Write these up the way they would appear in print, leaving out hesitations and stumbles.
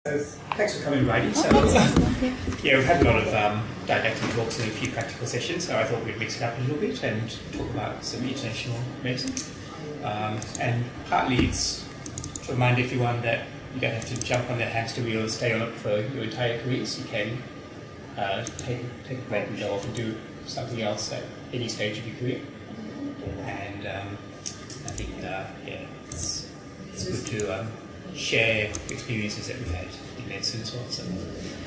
Thanks for coming, Bridie. So, we've had a lot of didactic talks and a few practical sessions, so I thought we'd mix it up a little bit and talk about some international medicine. And partly it's to remind everyone that you don't have to jump on the hamster wheel and stay on it for your entire careers. You can take a break and go off and do something else at any stage of your career. And I think, it's good to share experiences that we've had in medicine as well. So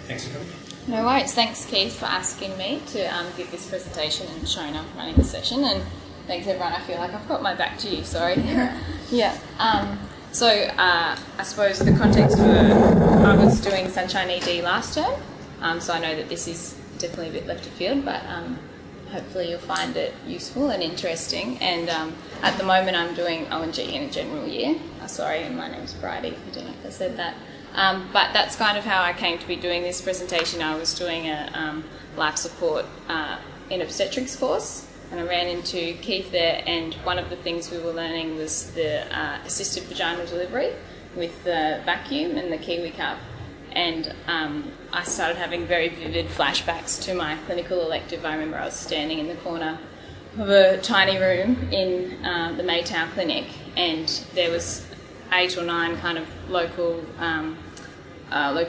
thanks for coming. No worries. Thanks, Keith, for asking me to give this presentation and Shona running the session. And thanks, everyone. I feel like I've got my back to you. Sorry. Yeah. So I suppose the context for I was doing Sunshine ED last term, so I know that this is definitely a bit left of field, but hopefully you'll find it useful and interesting. And at the moment I'm doing O&G in a general year. Sorry, my name's Bridie, I don't know if I said that. But that's kind of how I came to be doing this presentation. I was doing a life support in obstetrics course, and I ran into Keith there, and one of the things we were learning was the assisted vaginal delivery with the vacuum and the Kiwi cup. And I started having very vivid flashbacks to my clinical elective. I remember I was standing in the corner of a tiny room in the Mae Tao clinic, and there was 8 or 9 kind of local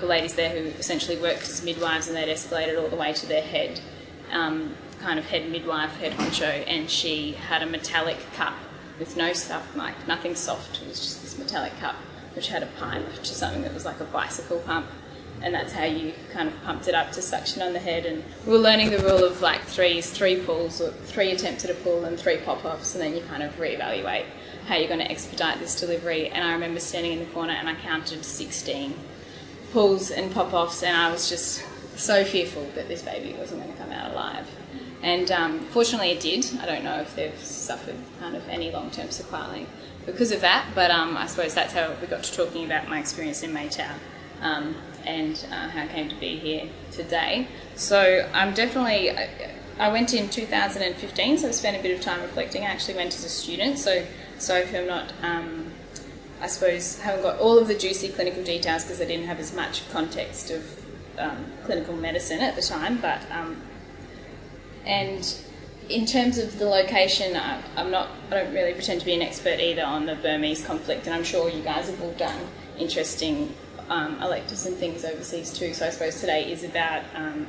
ladies there who essentially worked as midwives, and they'd escalated all the way to their head, kind of head midwife, head honcho, and she had a metallic cup with no stuff, like nothing soft. It was just this metallic cup which had a pipe to something that was like a bicycle pump, and that's how you kind of pumped it up to suction on the head. And we were learning the rule of like 3 pulls, or 3 attempts at a pull and 3 pop-offs, and then you kind of reevaluate how you're going to expedite this delivery. And I remember standing in the corner and I counted 16 pulls and pop-offs, and I was just so fearful that this baby wasn't going to come out alive. And fortunately it did. I don't know if they've suffered kind of any long-term sequelae because of that, but I suppose that's how we got to talking about my experience in Mae Tao and how I came to be here today. So I'm definitely, I went in 2015, so I spent a bit of time reflecting. I actually went as a student, so if I'm not, I suppose, haven't got all of the juicy clinical details because I didn't have as much context of clinical medicine at the time, but and in terms of the location, I don't really pretend to be an expert either on the Burmese conflict, and I'm sure you guys have all done interesting electives and things overseas too. So I suppose today is about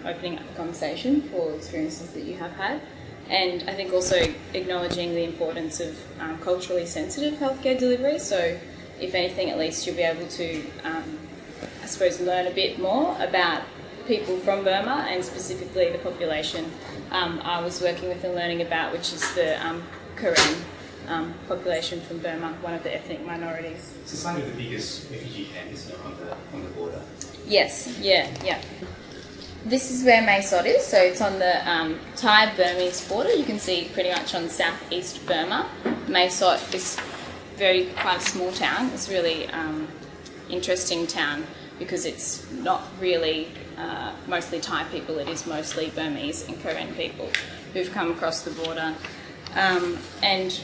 opening up the conversation for experiences that you have had, and I think also acknowledging the importance of culturally sensitive healthcare delivery. So if anything, at least you'll be able to, I suppose, learn a bit more about people from Burma, and specifically the population I was working with and learning about, which is the Karen population from Burma, one of the ethnic minorities. It's one of the biggest refugee camps on the border. Yes, yeah. This is where Mae Sot is, so it's on the Thai-Burmese border. You can see pretty much on southeast Burma. Mae Sot is quite a small town. It's a really interesting town because it's not really mostly Thai people, it is mostly Burmese and Karen people who've come across the border. And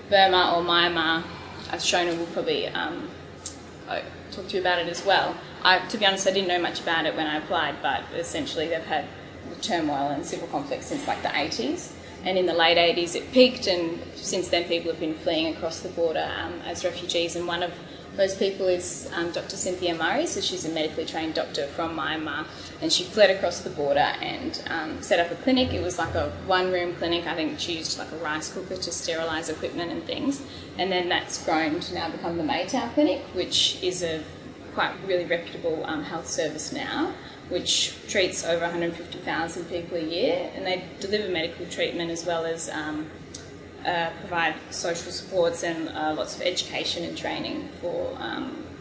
Burma, or Myanmar, as Shona will probably talk to you about it as well. To be honest, I didn't know much about it when I applied, but essentially they've had turmoil and civil conflict since like the 80s. And in the late 80s it peaked, and since then people have been fleeing across the border as refugees. And one of those people is Dr. Cynthia Murray. So she's a medically trained doctor from Myanmar, and she fled across the border and set up a clinic. It was like a one-room clinic. I think she used like a rice cooker to sterilise equipment and things. And then that's grown to now become the Mae Tao Clinic, which is a quite really reputable health service now, which treats over 150,000 people a year, and they deliver medical treatment as well as provide social supports and lots of education and training for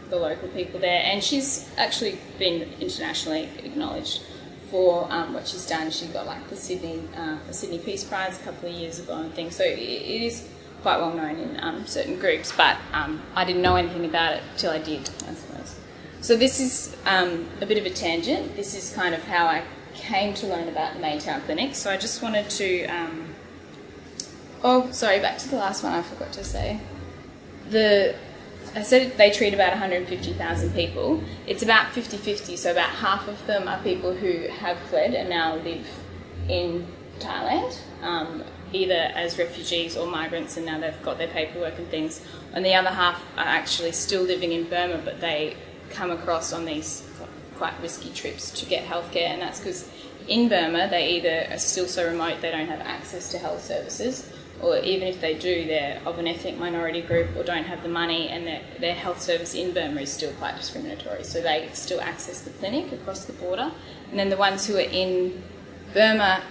the local people there. And she's actually been internationally acknowledged for what she's done. She got like the Sydney Peace Prize a couple of years ago and things, so it is quite well known in certain groups, but I didn't know anything about it till I did, I suppose. So this is a bit of a tangent. This is kind of how I came to learn about the Mae Tao Clinic. So I just wanted to, back to the last one I forgot to say. I said they treat about 150,000 people. It's about 50-50, so about half of them are people who have fled and now live in Thailand, either as refugees or migrants, and now they've got their paperwork and things. And the other half are actually still living in Burma, but they come across on these quite risky trips to get healthcare, and that's because in Burma they either are still so remote they don't have access to health services, or even if they do, they're of an ethnic minority group or don't have the money, and their health service in Burma is still quite discriminatory, so they still access the clinic across the border. And then the ones who are in Burma,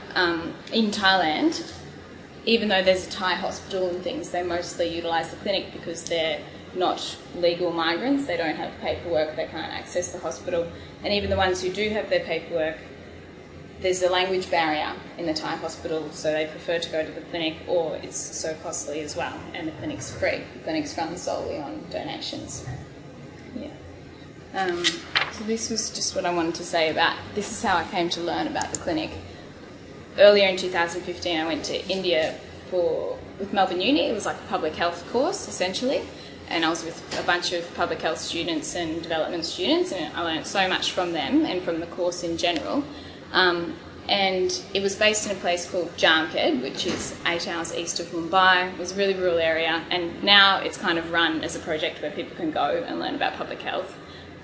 in Thailand, even though there's a Thai hospital and things, they mostly utilise the clinic because they're not legal migrants, they don't have paperwork, they can't access the hospital. And even the ones who do have their paperwork, there's a language barrier in the Thai hospital, so they prefer to go to the clinic, or it's so costly as well, and the clinic's free. The clinic's run solely on donations. Yeah. So this was just what I wanted to say about, this is how I came to learn about the clinic. Earlier in 2015 I went to India with Melbourne Uni. It was like a public health course essentially, and I was with a bunch of public health students and development students, and I learned so much from them and from the course in general. And it was based in a place called Jamkhed, which is 8 hours east of Mumbai. It was a really rural area, and now it's kind of run as a project where people can go and learn about public health.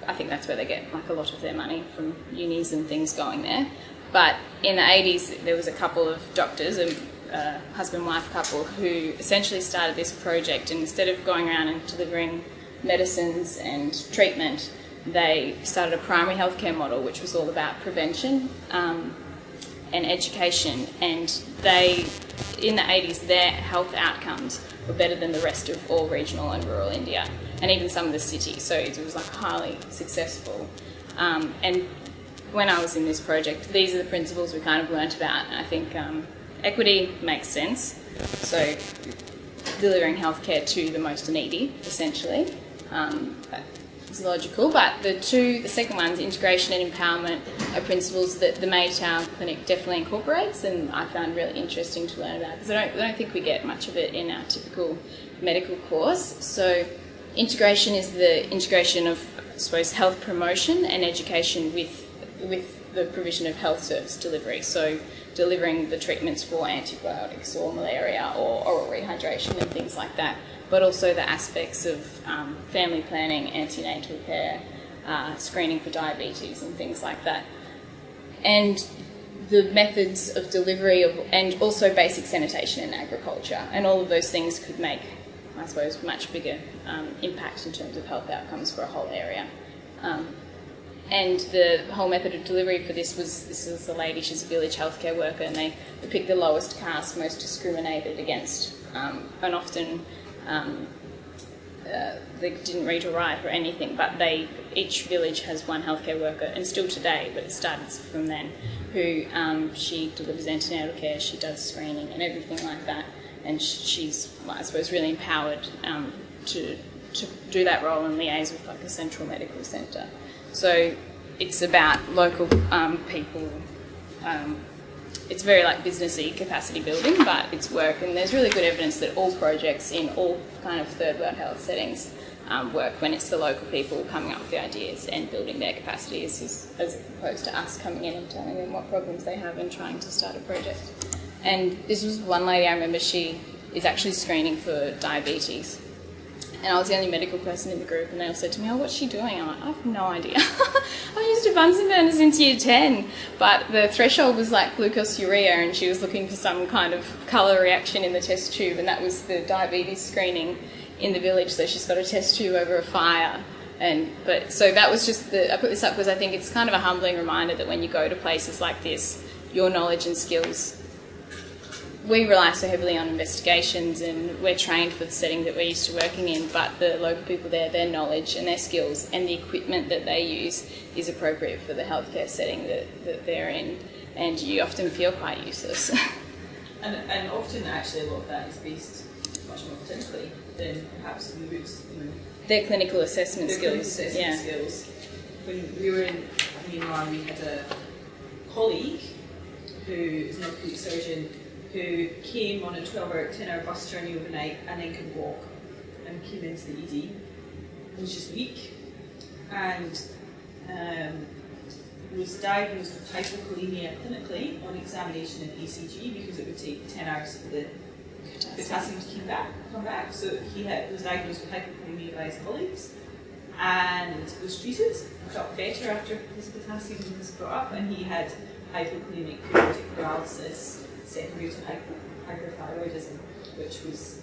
I think that's where they get like a lot of their money from unis and things going there. But in the 80s, there was a couple of doctors, a husband-wife couple, who essentially started this project, and instead of going around and delivering medicines and treatment, they started a primary healthcare model, which was all about prevention and education. And they, in the 80s, their health outcomes were better than the rest of all regional and rural India, and even some of the cities. So it was like highly successful. And when I was in this project, these are the principles we kind of learnt about. And I think equity makes sense. So delivering healthcare to the most needy, essentially. It's logical, but the second one's integration and empowerment are principles that the Mae Tao clinic definitely incorporates, and I found really interesting to learn about, because I don't think we get much of it in our typical medical course. So integration is the integration of, I suppose, health promotion and education with the provision of health service delivery. So delivering the treatments for antibiotics or malaria or oral rehydration and things like that, but also the aspects of family planning, antenatal care, screening for diabetes and things like that. And the methods of delivery and also basic sanitation and agriculture, and all of those things could make, I suppose, much bigger impact in terms of health outcomes for a whole area. And the whole method of delivery for this was a lady, she's a village healthcare worker, and they picked the lowest caste, most discriminated against, and often they didn't read or write or anything, but each village has one healthcare worker, and still today, but it started from then, who she delivers antenatal care, she does screening and everything like that, and she's, I suppose, really empowered to do that role and liaise with like a central medical centre. So it's about local people. It's very like businessy capacity building, but it's work, and there's really good evidence that all projects in all kind of third world health settings work when it's the local people coming up with the ideas and building their capacities, as opposed to us coming in and telling them what problems they have and trying to start a project. And this was one lady, I remember, she is actually screening for diabetes. And I was the only medical person in the group, and they all said to me, "Oh, what's she doing?" I'm like, "I have no idea." I used a Bunsen burner since year 10, but the threshold was like glucose-urea, and she was looking for some kind of colour reaction in the test tube, and that was the diabetes screening in the village, so she's got a test tube over a fire. So that was just I put this up because I think it's kind of a humbling reminder that when you go to places like this, your knowledge and skills, we rely so heavily on investigations, and we're trained for the setting that we're used to working in, but the local people there, their knowledge and their skills and the equipment that they use is appropriate for the healthcare setting that they're in, and you often feel quite useless. And often actually a lot of that is based much more clinically than perhaps the roots, their clinical assessment skills. Skills. When we were in Myanmar, we had a colleague who is an orthopedic surgeon who came on a 10-hour bus journey overnight and then could walk, and came into the ED was just weak, and was diagnosed with hypokalemia clinically on examination of ECG, because it would take 10 hours for the potassium to come back. So he was diagnosed with hypokalemia by his colleagues and was treated, felt better after his potassium was brought up, and he had hypokalemic periodic paralysis secondary to hypothyroidism, which was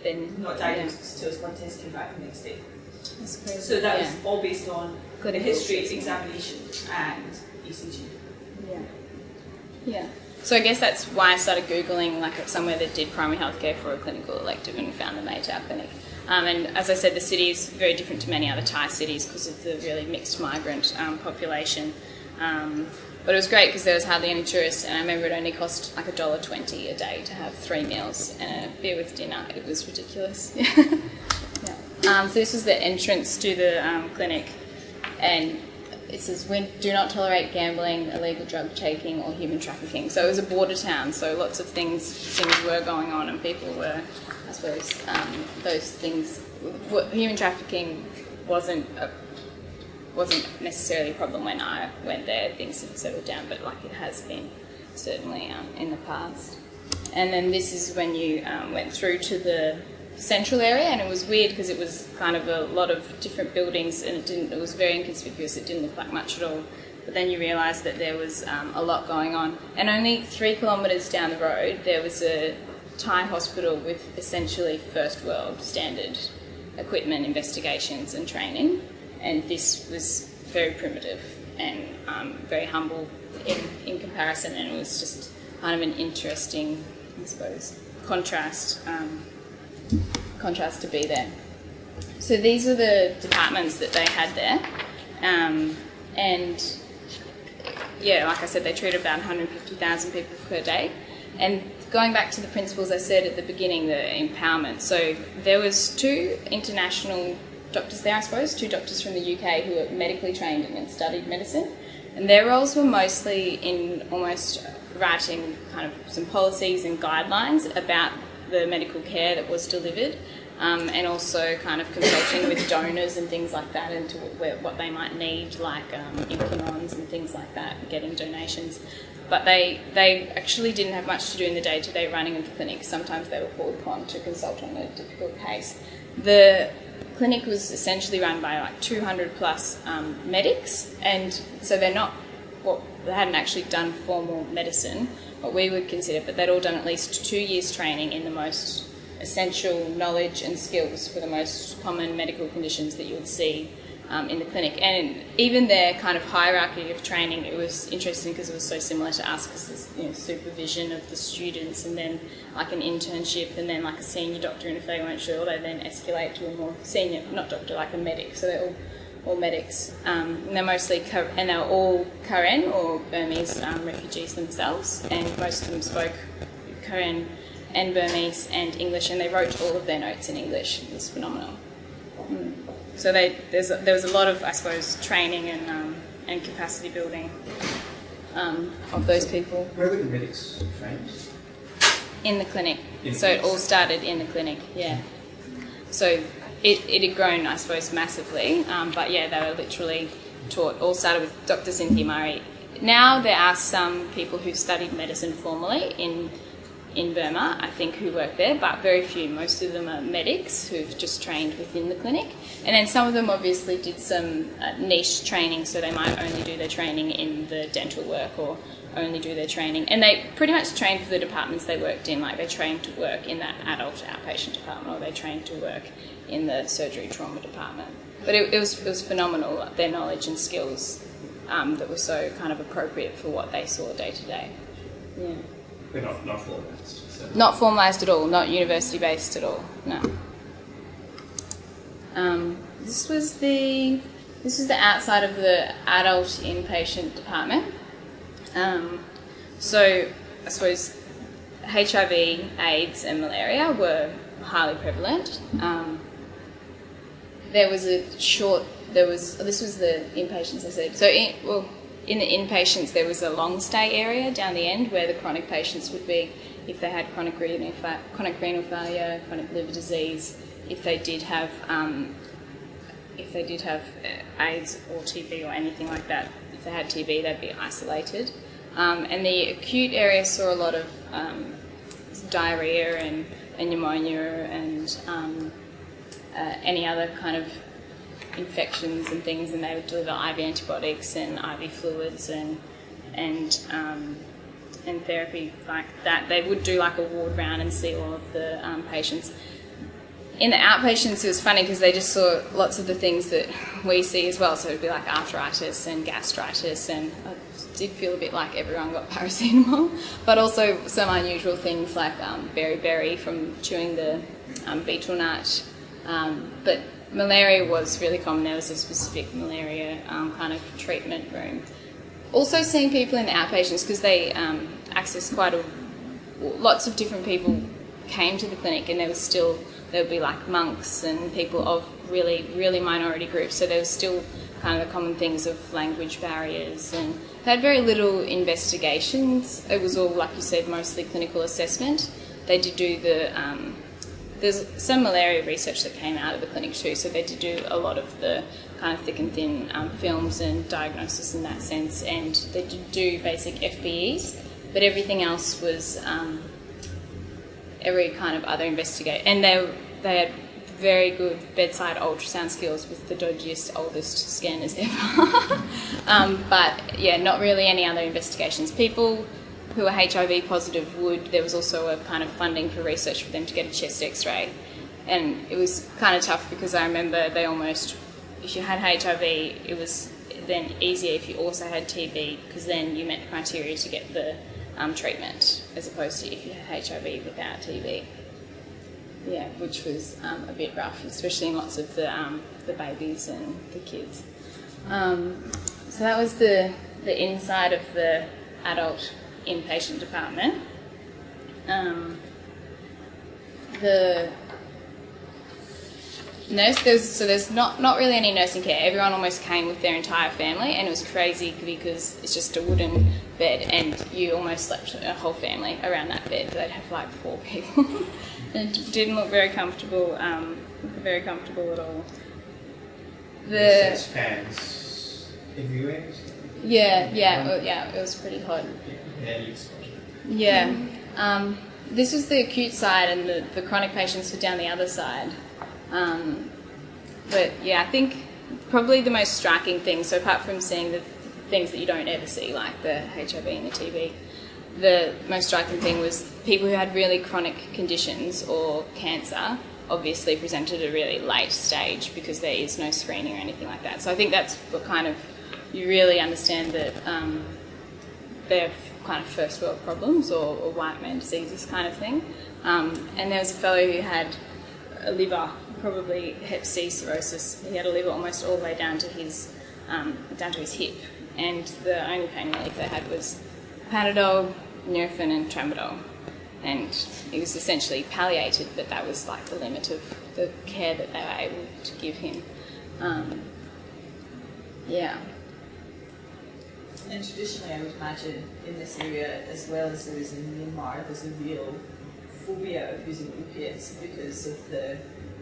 then not diagnosed until his blood test came back the next day. That's crazy. So that was all based on the history, system. examination, and ECG. Yeah. So I guess that's why I started Googling like somewhere that did primary healthcare for a clinical elective, and found the Mae Tao clinic. And as I said, the city is very different to many other Thai cities because of the really mixed migrant population. But it was great because there was hardly any tourists, and I remember it only cost like $1.20 a day to have 3 meals and a beer with dinner. It was ridiculous. So this was the entrance to the clinic, and it says, "We do not tolerate gambling, illegal drug taking, or human trafficking." So it was a border town, so lots of things were going on, and people were, I suppose, those things. Human trafficking wasn't necessarily a problem when I went there. Things had settled down, but like it has been certainly in the past. And then this is when you went through to the central area, and it was weird because it was kind of a lot of different buildings, and it was very inconspicuous. It didn't look like much at all. But then you realise that there was a lot going on, and only 3 kilometres down the road there was a Thai hospital with essentially first world standard equipment, investigations and training, and this was very primitive and very humble in comparison, and it was just kind of an interesting, I suppose, contrast to be there. So these are the departments that they had there, and yeah, like I said, they treated about 150,000 people per day. And going back to the principles I said at the beginning, the empowerment, so there was 2 international doctors there, I suppose, 2 doctors from the UK who were medically trained and studied medicine, and their roles were mostly in almost writing kind of some policies and guidelines about the medical care that was delivered, and also kind of consulting with donors and things like that, and to what they might need, like implants and things like that, getting donations. But they actually didn't have much to do in the day-to-day running of the clinic. Sometimes they were called upon to consult on a difficult case. The clinic was essentially run by like 200 plus medics, and so they hadn't actually done formal medicine, what we would consider, but they'd all done at least 2 years training in the most essential knowledge and skills for the most common medical conditions that you would see in the clinic. And even their kind of hierarchy of training, it was interesting because it was so similar to us, because there's supervision of the students, and then like an internship, and then like a senior doctor, and if they weren't sure, they then escalate to a more senior, not doctor, like a medic. So they're all medics, and they're mostly and they're all Karen or Burmese refugees themselves, and most of them spoke Karen and Burmese and English, and they wrote all of their notes in English. It was phenomenal. So there was a lot of, I suppose, training and capacity building of those people. Where were the medics trained? In the clinic. So it all started in the clinic, yeah. So it had grown, I suppose, massively, but yeah, they were literally taught, all started with Dr. Cynthia Murray. Now there are some people who've studied medicine formally in Burma, I think, who work there, but very few. Most of them are medics who've just trained within the clinic. And then some of them obviously did some niche training, so they might only do their training in the dental work, or only do their training. And they pretty much trained for the departments they worked in, like they trained to work in that adult outpatient department, or they trained to work in the surgery trauma department. But it was phenomenal, their knowledge and skills that were so kind of appropriate for what they saw day to day. Yeah. They're not formalised. So. Not formalised at all, not university based at all, no. This was the outside of the adult inpatient department. So I suppose HIV, AIDS and malaria were highly prevalent. This was the inpatients I said. So in the inpatients, there was a long stay area down the end where the chronic patients would be, if they had chronic renal failure, chronic liver disease, if they did have if they did have AIDS or TB or anything like that, if they had TB, they'd be isolated. And the acute area saw a lot of diarrhea and pneumonia and any other kind of infections and things, and they would deliver IV antibiotics and IV fluids and therapy like that. They would do like a ward round and see all of the patients. In the outpatients, it was funny because they just saw lots of the things that we see as well. So it would be like arthritis and gastritis, and I did feel a bit like everyone got paracetamol, but also some unusual things like beriberi from chewing the betel nut. But malaria was really common. There was a specific malaria kind of treatment room. Also seeing people in the outpatients, because they accessed lots of different people came to the clinic, and there would be like monks and people of really minority groups, so there was still kind of the common things of language barriers, and they had very little investigations. It was all, like you said, mostly clinical assessment. They did do there's some malaria research that came out of the clinic too, so they did do a lot of the kind of thick and thin films and diagnosis in that sense, and they did do basic FBEs, but everything else was every kind of other investigate, and they had very good bedside ultrasound skills with the dodgiest, oldest scanners ever. But yeah, not really any other investigations. People who are HIV positive there was also a kind of funding for research for them to get a chest x-ray, and it was kind of tough because I remember if you had HIV, it was then easier if you also had TB, because then you met the criteria to get the treatment, as opposed to if you had HIV without TB. Yeah, which was a bit rough, especially in lots of the babies and the kids. So that was the inside of the adult inpatient department. The nurse, there's not really any nursing care. Everyone almost came with their entire family, and it was crazy because it's just a wooden bed, and you almost slept a whole family around that bed. They'd have like 4 people. It didn't look very comfortable at all. There's fans everywhere. Yeah, it was pretty hot. Yeah. This was the acute side, and the chronic patients were down the other side. But yeah, I think probably the most striking thing, so apart from seeing the things that you don't ever see, like the HIV and the TB, the most striking thing was people who had really chronic conditions or cancer obviously presented at a really late stage because there is no screening or anything like that. So I think that's what kind of, you really understand that they're kind of first world problems or white man diseases kind of thing. And there was a fellow who had a liver, probably hep C cirrhosis. He had a liver almost all the way down to his hip, and the only pain relief they had was Panadol, Nurofen and Tramadol, and it was essentially palliated, but that was like the limit of the care that they were able to give him. Yeah. And traditionally, I would imagine in this area, as well as there is in Myanmar, there's a real phobia of using opiates because of the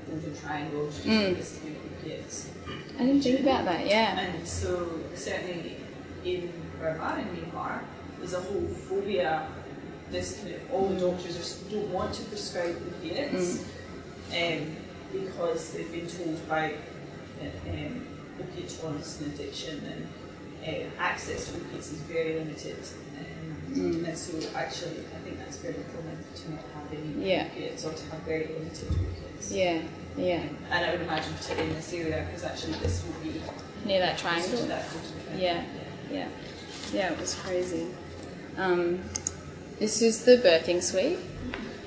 Golden Triangle, traditionally opiates. I didn't think about that, yeah. And so certainly in Burma and Myanmar, there's a whole phobia. This kind of, all the doctors don't want to prescribe opiates because they've been told by opiate tolerance and addiction, and access to opiates is very limited. And so actually, I think that's very common to not have any opiates or to have very limited opiates. Yeah. And I would imagine particularly in this area, because actually this will be near that triangle. To that Yeah, it was crazy. This is the birthing suite.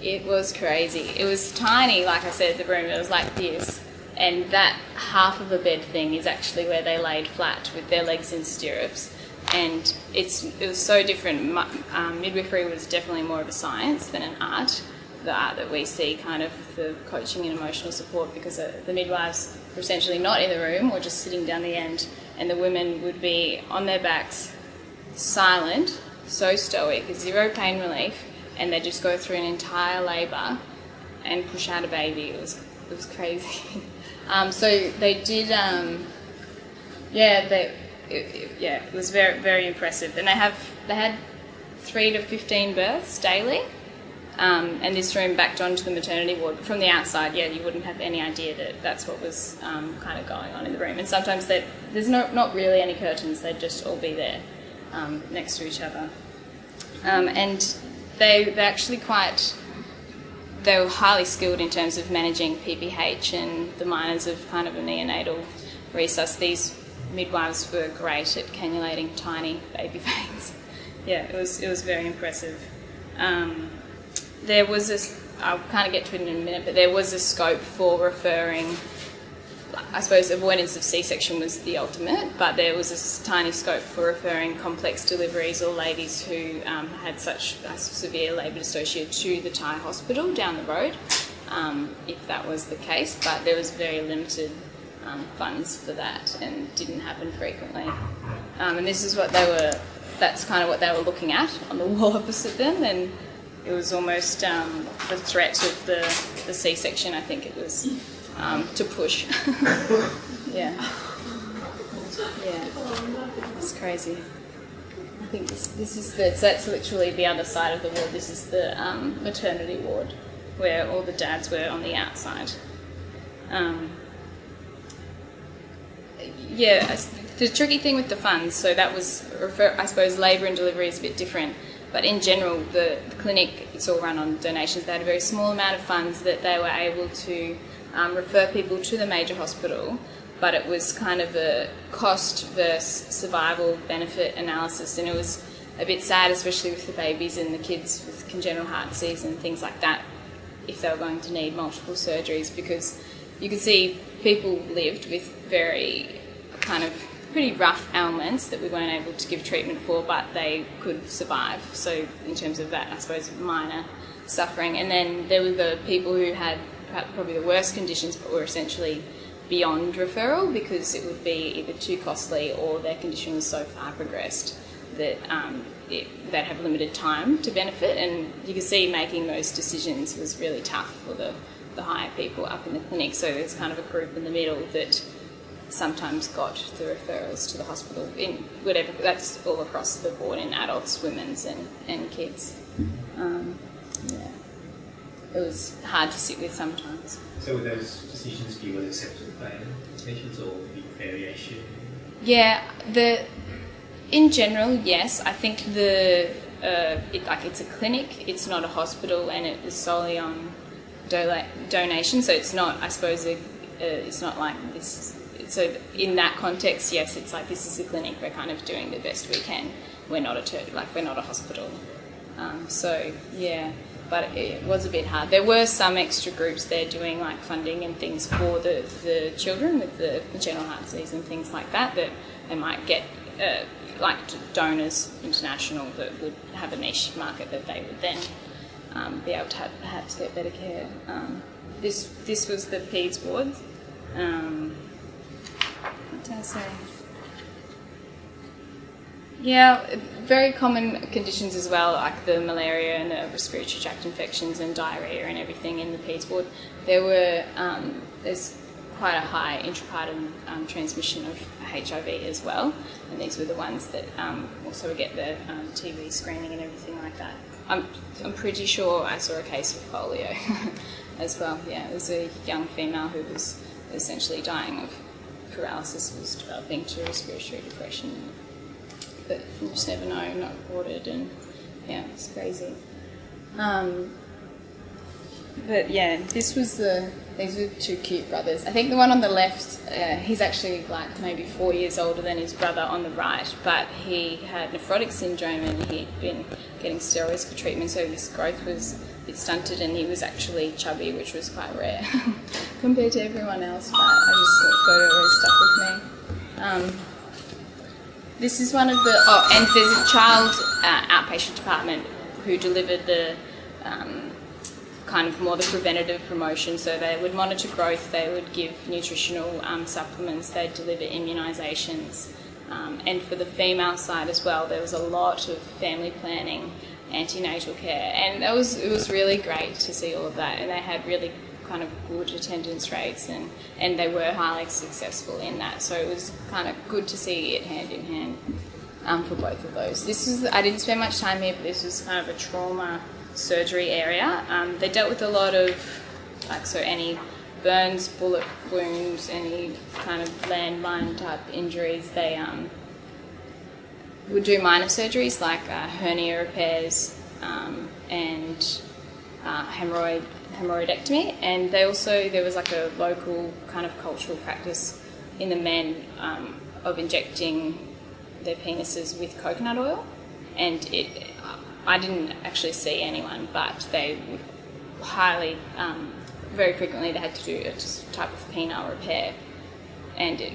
It was crazy. It was tiny, like I said, the room. It was like this. And that half of a bed thing is actually where they laid flat with their legs in stirrups. And it was so different. Midwifery was definitely more of a science than an art. The art that we see kind of the coaching and emotional support, because the midwives were essentially not in the room or just sitting down the end, and the women would be on their backs, silent, so stoic, zero pain relief, and they just go through an entire labour and push out a baby. It was crazy. So they did, it was very, very impressive. And they had 3 to 15 births daily. And this room backed onto the maternity ward. From the outside, you wouldn't have any idea that that's what was kind of going on in the room. And sometimes there's not really any curtains, they'd just all be there next to each other. And they're actually they were highly skilled in terms of managing PPH and the minors of kind of a neonatal resus. These midwives were great at cannulating tiny baby veins. Yeah, it was very impressive. There was I'll kind of get to it in a minute, but there was a scope for referring. I suppose avoidance of C-section was the ultimate, but there was a tiny scope for referring complex deliveries or ladies who had such severe labour dystocia to the Thai hospital down the road, if that was the case. But there was very limited funds for that and didn't happen frequently. And this is that's kind of what they were looking at on the wall opposite them, and it was almost the threat of the C-section, I think it was, to push. Yeah. It's crazy. I think this is so that's literally the other side of the ward. This is the maternity ward where all the dads were on the outside. The tricky thing with the funds, so that was, I suppose labour and delivery is a bit different. But in general, the clinic, it's all run on donations. They had a very small amount of funds that they were able to refer people to the major hospital, but it was kind of a cost versus survival benefit analysis, and it was a bit sad, especially with the babies and the kids with congenital heart disease and things like that, if they were going to need multiple surgeries, because you could see people lived with very kind of pretty rough ailments that we weren't able to give treatment for, but they could survive. So in terms of that, I suppose, minor suffering. And then there were the people who had probably the worst conditions, but were essentially beyond referral because it would be either too costly or their condition was so far progressed that they'd have limited time to benefit. And you can see making those decisions was really tough for the higher people up in the clinic. So there's kind of a group in the middle that sometimes got the referrals to the hospital in whatever, that's all across the board in adults, women's and kids. It was hard to sit with sometimes. So were those decisions for you accepted by patients or the variation? Yeah, in general, yes. I think it's a clinic, it's not a hospital, and it was solely on donation, so it's not, I suppose, it's not like this. So in that context, yes, it's like this is a clinic. We're kind of doing the best we can. We're not we're not a hospital. But it was a bit hard. There were some extra groups there doing like funding and things for the children with the congenital heart disease and things like that they might get like donors international that would have a niche market that they would then be able to have to get better care. This was the peds ward. What did I say? Yeah, very common conditions as well, like the malaria and the respiratory tract infections and diarrhoea and everything in the peds ward. There's quite a high intrapartum transmission of HIV as well, and these were the ones that also get the TB screening and everything like that. I'm pretty sure I saw a case of polio as well. Yeah, it was a young female who was essentially dying of paralysis, was developing to respiratory depression. But you just never know, not reported, and yeah, it's crazy. But yeah, these were two cute brothers. I think the one on the left, he's actually like maybe 4 years older than his brother on the right, but he had nephrotic syndrome and he'd been getting steroids for treatment, so his growth was a bit stunted and he was actually chubby, which was quite rare compared to everyone else, but I just thought the photo always stuck with me. This is one of the, and there's a child outpatient department who delivered the kind of more the preventative promotion, so they would monitor growth, they would give nutritional supplements, they'd deliver immunisations, and for the female side as well, there was a lot of family planning, antenatal care, and it was really great to see all of that, and they had really kind of good attendance rates, and they were highly successful in that. So it was kind of good to see it hand in hand for both of those. I didn't spend much time here, but this was kind of a trauma surgery area. They dealt with a lot of, any burns, bullet wounds, any kind of landmine type injuries. They would do minor surgeries like hernia repairs and hemorrhoidectomy, and there was like a local kind of cultural practice in the men of injecting their penises with coconut oil, and I didn't actually see anyone, but they would very frequently they had to do a type of penile repair, and it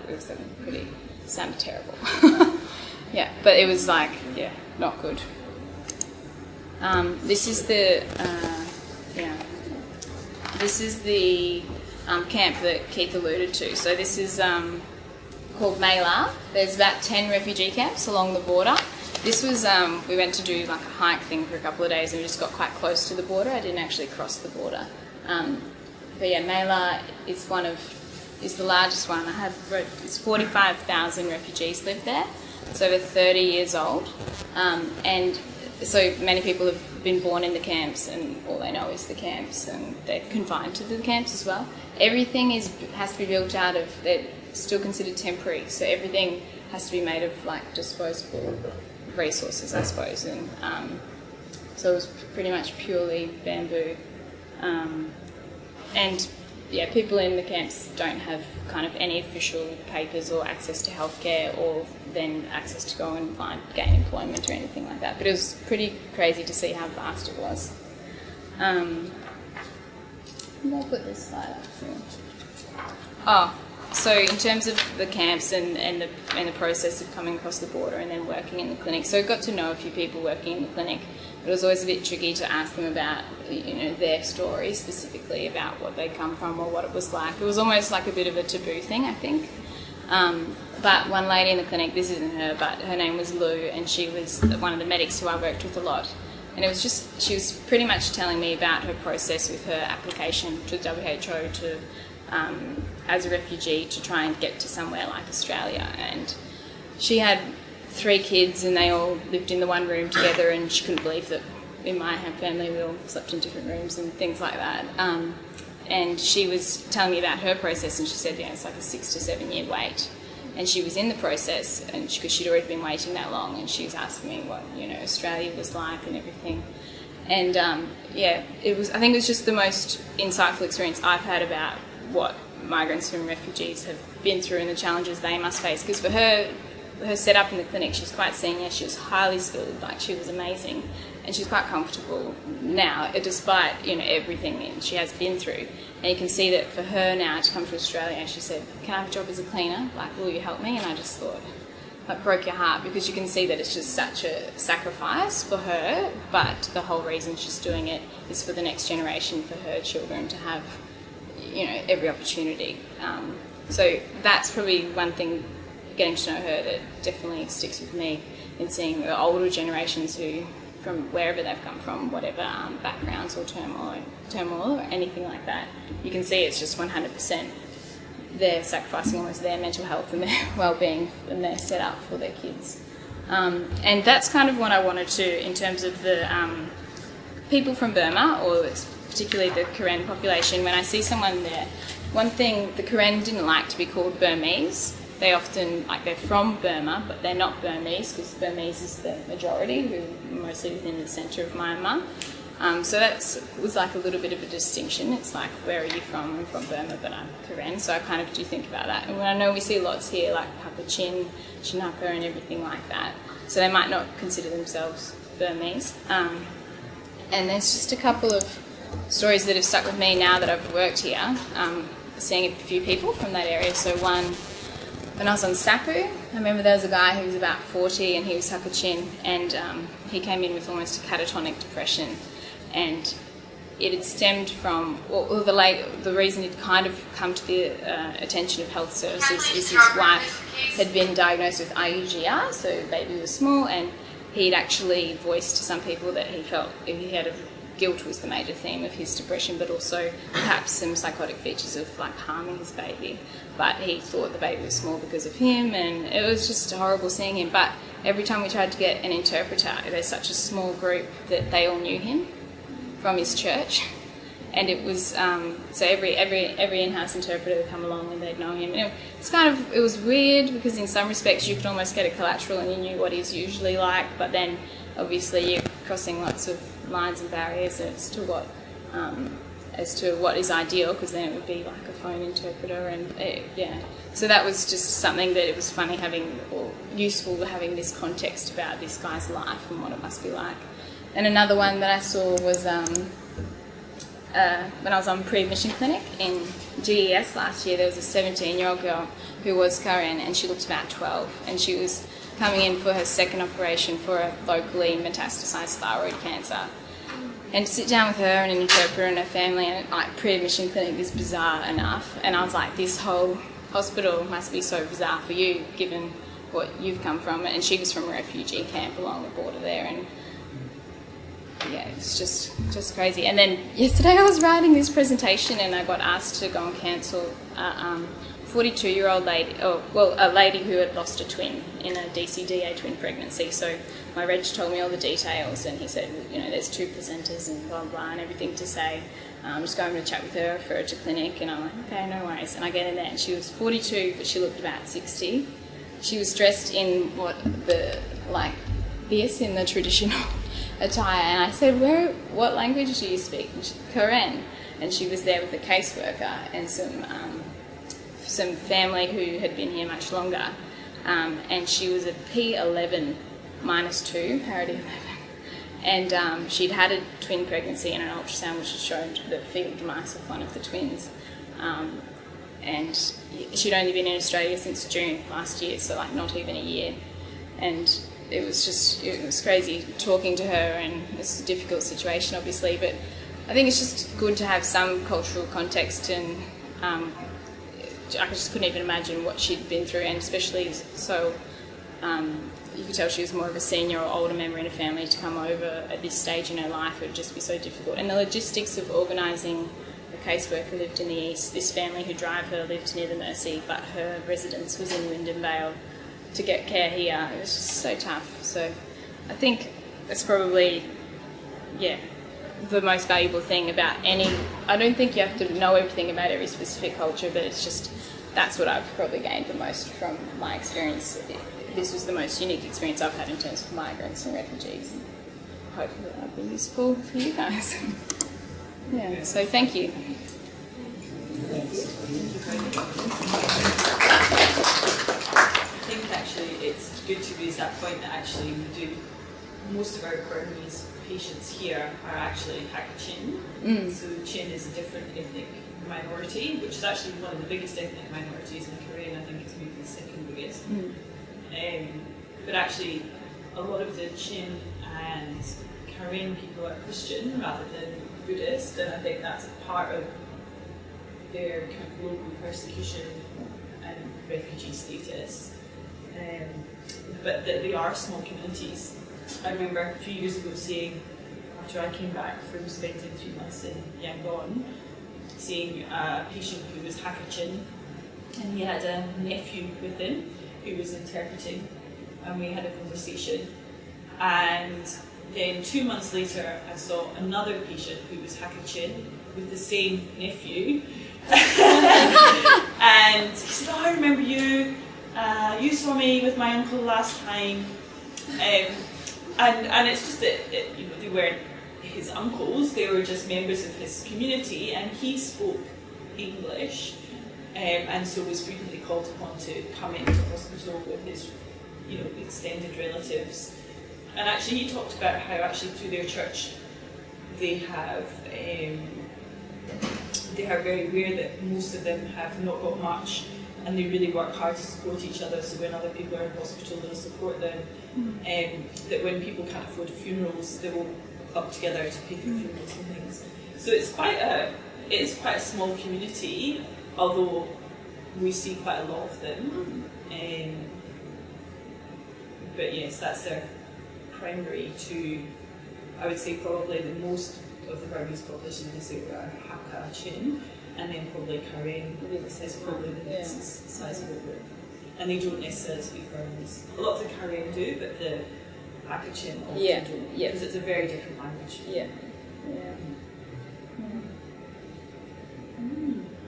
was sounded terrible. Yeah, but it was not good. This is the camp that Keith alluded to. So this is called Mae Tao. There's about 10 refugee camps along the border. This was, we went to do like a hike thing for a couple of days, and we just got quite close to the border. I didn't actually cross the border. But yeah, Mae Tao is the largest one. It's 45,000 refugees live there. It's over 30 years old. And so many people have been born in the camps, and all they know is the camps, and they're confined to the camps as well. Everything has to be built out of, they're still considered temporary, so everything has to be made of disposable resources, I suppose. And so it was pretty much purely bamboo. And yeah, people in the camps don't have kind of any official papers or access to healthcare, or then access to go and gain employment or anything like that. But it was pretty crazy to see how vast it was. I'll put this slide up here. So in terms of the camps and the process of coming across the border and then working in the clinic, so I got to know a few people working in the clinic. But it was always a bit tricky to ask them about, their story, specifically about what they come from or what it was like. It was almost like a bit of a taboo thing, I think. But one lady in the clinic, this isn't her, but her name was Lou, and she was one of the medics who I worked with a lot. And it was she was pretty much telling me about her process with her application to WHO as a refugee to try and get to somewhere like Australia. And she had 3 kids, and they all lived in the one room together, and she couldn't believe that in my family we all slept in different rooms and things like that. And she was telling me about her process, and she said, it's like a 6 to 7 year wait. And she was in the process, and because she'd already been waiting that long, and she was asking me what Australia was like and everything. And it was. I think it was just the most insightful experience I've had about what migrants and refugees have been through and the challenges they must face. Because for her setup in the clinic, she's quite senior. She was highly skilled. She was amazing, and she's quite comfortable now, despite everything she has been through. And you can see that for her now to come to Australia, she said, "Can I have a job as a cleaner? Will you help me?" And I just thought, that broke your heart, because you can see that it's just such a sacrifice for her, but the whole reason she's doing it is for the next generation, for her children to have, every opportunity. So that's probably one thing, getting to know her, that definitely sticks with me, in seeing the older generations who, from wherever they've come from, whatever backgrounds or turmoil or anything like that, you can see it's just 100%. They're sacrificing almost their mental health and their well-being, and they're set up for their kids. And that's kind of what I wanted to, in terms of the people from Burma, or particularly the Karen population. When I see someone there, one thing, the Karen didn't like to be called Burmese. They often, they're from Burma, but they're not Burmese, because Burmese is the majority, who are mostly within the centre of Myanmar. So that was a little bit of a distinction. It's where are you from? I'm from Burma, but I'm Karen. So I kind of do think about that. And I know we see lots here, like Hakka Chin, Chinaka, and everything like that. So they might not consider themselves Burmese. And there's just a couple of stories that have stuck with me now that I've worked here, seeing a few people from that area. So one, when I was on Sapu, I remember there was a guy who was about 40, and he was Hakka Chin, and he came in with almost a catatonic depression. And it had stemmed from, the reason it kind of come to the attention of health services is his wife had been diagnosed with IUGR, so the baby was small, and he'd actually voiced to some people that he felt he had a guilt was the major theme of his depression, but also perhaps some psychotic features of like harming his baby. But he thought the baby was small because of him, and it was just horrible seeing him. But every time we tried to get an interpreter, there's such a small group that they all knew him from his church. And it was so every in-house interpreter would come along and they'd know him. And it was weird because in some respects you could almost get a collateral and you knew what he's usually like, but then obviously you're crossing lots of lines and barriers as to what is ideal, because then it would be like a phone interpreter, and so that was just something that it was funny having, or useful having this context about this guy's life and what it must be like. And another one that I saw was when I was on pre-admission clinic in GES last year, there was a 17-year-old girl who was Karen, and she looked about 12, and she was coming in for her second operation for a locally metastasized thyroid cancer. And to sit down with her and an interpreter and her family, and like pre-admission clinic is bizarre enough, and I was like, this whole hospital must be so bizarre for you given what you've come from. And she was from a refugee camp along the border there, and yeah, it's just crazy. And then yesterday I was writing this presentation and I got asked to go and cancel a 42-year-old lady, a lady who had lost a twin in a DCDA twin pregnancy. So my reg told me all the details, and he said, there's 2 placentas and blah, blah, and everything to say. I'm just going to chat with her, refer her to clinic, and I'm like, okay, no worries. And I get in there and she was 42, but she looked about 60. She was dressed in this in the traditional attire, and I said, what language do you speak? And she said, Korean. And she was there with a caseworker and some family who had been here much longer, and she was a P11 -2, parity 11, and she'd had a twin pregnancy and an ultrasound which had showed the fetal demise of one of the twins, and she'd only been in Australia since June last year, so like not even a year. And it was crazy talking to her, and it's a difficult situation obviously, but I think it's just good to have some cultural context, and I just couldn't even imagine what she'd been through, and especially so you could tell she was more of a senior or older member in a family to come over at this stage in her life. It would just be so difficult. And the logistics of organising, the caseworker lived in the east, this family who drive her lived near the Mercy, but her residence was in Wyndham Vale. To get care here, it was just so tough. So I think it's probably, the most valuable thing about I don't think you have to know everything about every specific culture, but it's just, that's what I've probably gained the most from my experience. This was the most unique experience I've had in terms of migrants and refugees. Hopefully that'll be useful for you guys. So thank you. I think actually it's good to raise that point that actually most of our Burmese patients here are actually Hakachin. So Chin is a different ethnic minority, which is actually one of the biggest ethnic minorities in Korea. I think it's maybe the second biggest. But actually a lot of the Chin and Karen people are Christian rather than Buddhist, and I think that's part of their kind of global persecution and refugee status. But they are small communities. I remember a few years ago seeing, after I came back from spending 3 months in Yangon, seeing a patient who was Hakachin, and he had a nephew with him who was interpreting, and we had a conversation. And then 2 months later, I saw another patient who was Hakachin with the same nephew. And he said, I remember you. You saw me with my uncle last time. And it's just that they weren't his uncles, they were just members of his community, and he spoke English, and so was frequently called upon to come into hospital with his extended relatives. And actually he talked about how actually through their church they have very rare that most of them have not got much, and they really work hard to support each other, so when other people are in hospital they'll support them. That when people can't afford funerals, they will club together to pay for funerals and things. So it is quite a small community, although we see quite a lot of them. But yes, that's their primary two I would say probably the most of the Burmese population in this area are Hakka, Chin, and then probably Karen is probably the next sizable group. And they don't necessarily speak Burmese. A lot of the Karen do, but the Hakka, Chin often don't, because it's a very different language. Yeah.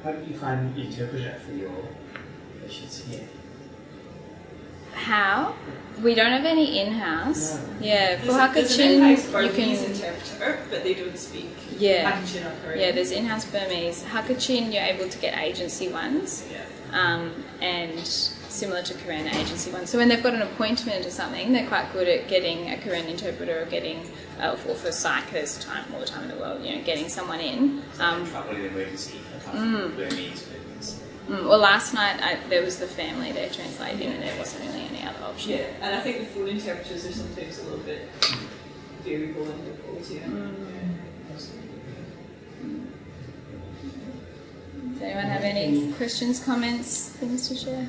How did you find the interpreter for your patients here? How? We don't have any in-house. No. Yeah, for There's an Hakka-Chin, in-house you Burmese can... interpreter, but they don't speak Yeah. Hakka-Chin or Karen. Yeah, there's in-house Burmese. Hakka-Chin, you're able to get agency ones. Yeah. And similar to Karen, agency ones. So when they've got an appointment or something, they're quite good at getting a Karen interpreter or getting, or for psych, there's all the time in the world, getting someone in. Trouble in emergency, apart from Burmese. Well, last night there was the family there translating, and there wasn't really any other option. Yeah, and I think the phone interpreters are sometimes a little bit variable in their quality. Does anyone have any questions, comments, things to share?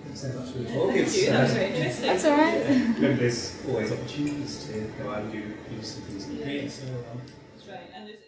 Thanks so much for the talk. Thank you, that was very interesting. That's all right. Remember, there's always opportunities to go out and do some things in your career. So, That's right. And there's